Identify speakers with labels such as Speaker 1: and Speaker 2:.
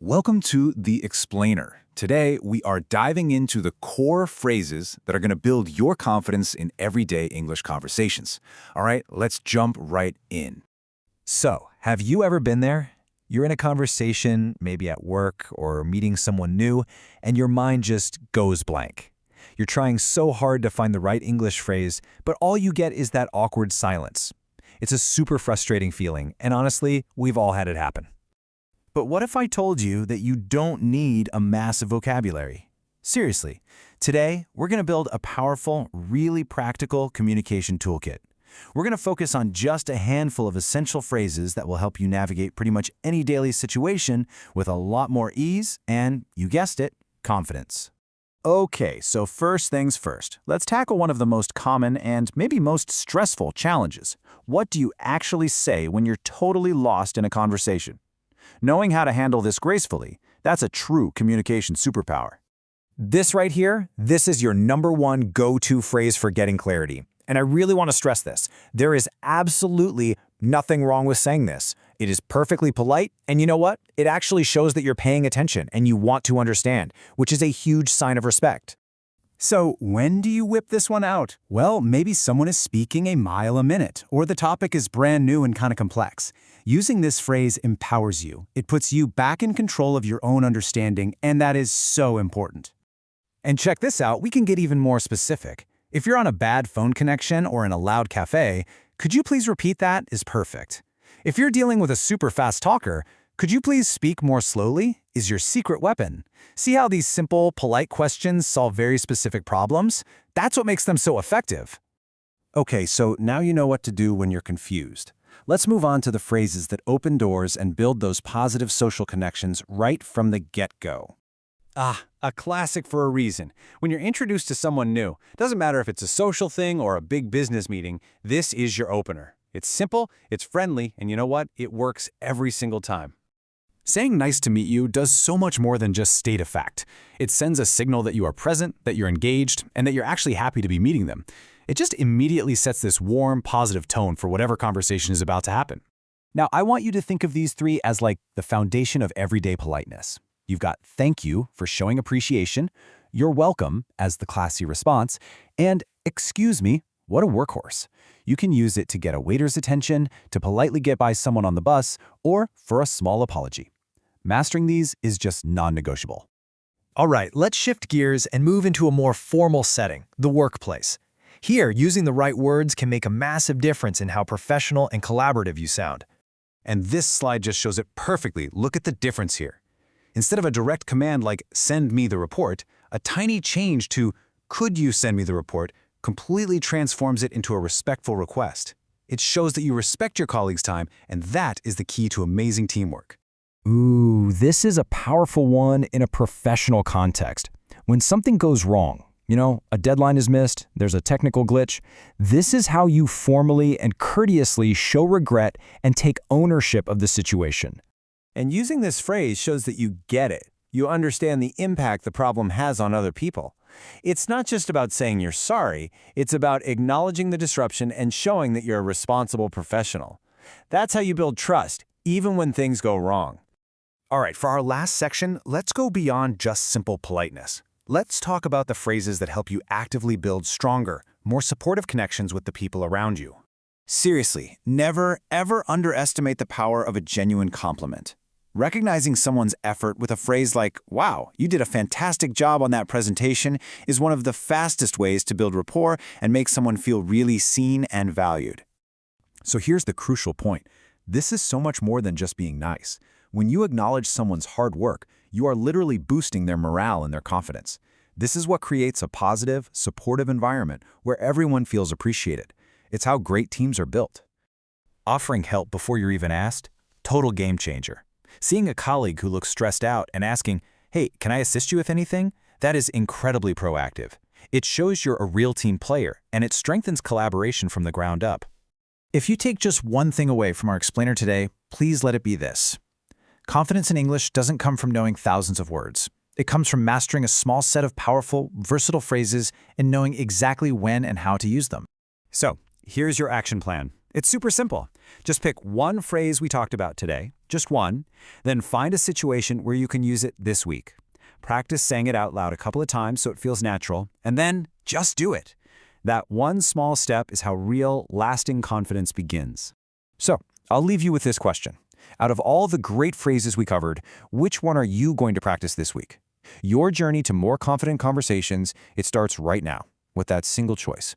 Speaker 1: Welcome to The Explainer. Today, we are diving into the core phrases that are going to build your confidence in everyday English conversations. All right, let's jump right in.
Speaker 2: So, have you ever been there? You're in a conversation, maybe at work or meeting someone new, and your mind just goes blank. You're trying so hard to find the right English phrase, but all you get is that awkward silence. It's a super frustrating feeling, and honestly, we've all had it happen. But what if I told you that you don't need a massive vocabulary? Seriously, today we're going to build a powerful, really practical communication toolkit. We're going to focus on just a handful of essential phrases that will help you navigate pretty much any daily situation with a lot more ease and, you guessed it, confidence. Okay, so first things first, let's tackle one of the most common and maybe most stressful challenges. What do you actually say when you're totally lost in a conversation? Knowing how to handle this gracefully, that's a true communication superpower. This right here, this is your #1 go-to phrase for getting clarity. And I really want to stress this. There is absolutely nothing wrong with saying this. It is perfectly polite, and you know what? It actually shows that you're paying attention and you want to understand, which is a huge sign of respect.
Speaker 3: So when do you whip this one out? Well, maybe someone is speaking a mile a minute, or the topic is brand new and kind of complex. Using this phrase empowers you. It puts you back in control of your own understanding, and that is so important.
Speaker 2: And check this out, we can get even more specific. If you're on a bad phone connection or in a loud cafe, could you please repeat that is perfect. If you're dealing with a super fast talker, could you please speak more slowly? Is your secret weapon. See how these simple, polite questions solve very specific problems? That's what makes them so effective.
Speaker 3: Okay, so now you know what to do when you're confused. Let's move on to the phrases that open doors and build those positive social connections right from the get-go.
Speaker 2: A classic for a reason. When you're introduced to someone new, doesn't matter if it's a social thing or a big business meeting, this is your opener. It's simple, it's friendly, and you know what? It works every single time.
Speaker 3: Saying nice to meet you does so much more than just state a fact. It sends a signal that you are present, that you're engaged, and that you're actually happy to be meeting them. It just immediately sets this warm, positive tone for whatever conversation is about to happen. Now, I want you to think of these three as like the foundation of everyday politeness. You've got thank you for showing appreciation, you're welcome as the classy response, and excuse me, what a workhorse. You can use it to get a waiter's attention, to politely get by someone on the bus, or for a small apology. Mastering these is just non-negotiable.
Speaker 2: All right, let's shift gears and move into a more formal setting, the workplace. Here, using the right words can make a massive difference in how professional and collaborative you sound.
Speaker 3: And this slide just shows it perfectly. Look at the difference here. Instead of a direct command like send me the report, a tiny change to could you send me the report completely transforms it into a respectful request. It shows that you respect your colleagues' time, and that is the key to amazing teamwork.
Speaker 2: Ooh, this is a powerful one in a professional context. When something goes wrong, a deadline is missed, there's a technical glitch, this is how you formally and courteously show regret and take ownership of the situation.
Speaker 4: And using this phrase shows that you get it. You understand the impact the problem has on other people. It's not just about saying you're sorry, it's about acknowledging the disruption and showing that you're a responsible professional. That's how you build trust, even when things go wrong.
Speaker 3: All right, for our last section, let's go beyond just simple politeness. Let's talk about the phrases that help you actively build stronger, more supportive connections with the people around you.
Speaker 1: Seriously, never, ever underestimate the power of a genuine compliment. Recognizing someone's effort with a phrase like, wow, you did a fantastic job on that presentation is one of the fastest ways to build rapport and make someone feel really seen and valued.
Speaker 3: So here's the crucial point. This is so much more than just being nice. When you acknowledge someone's hard work, you are literally boosting their morale and their confidence. This is what creates a positive, supportive environment where everyone feels appreciated. It's how great teams are built. Offering help before you're even asked? Total game changer. Seeing a colleague who looks stressed out and asking, hey, can I assist you with anything? That is incredibly proactive. It shows you're a real team player, and it strengthens collaboration from the ground up.
Speaker 2: If you take just one thing away from our explainer today, please let it be this. Confidence in English doesn't come from knowing thousands of words. It comes from mastering a small set of powerful, versatile phrases and knowing exactly when and how to use them.
Speaker 3: So, here's your action plan.
Speaker 2: It's super simple. Just pick one phrase we talked about today, just one, then find a situation where you can use it this week. Practice saying it out loud a couple of times so it feels natural, and then just do it. That one small step is how real, lasting confidence begins.
Speaker 1: So, I'll leave you with this question. Out of all the great phrases we covered, which one are you going to practice this week? Your journey to more confident conversations, it starts right now with that single choice.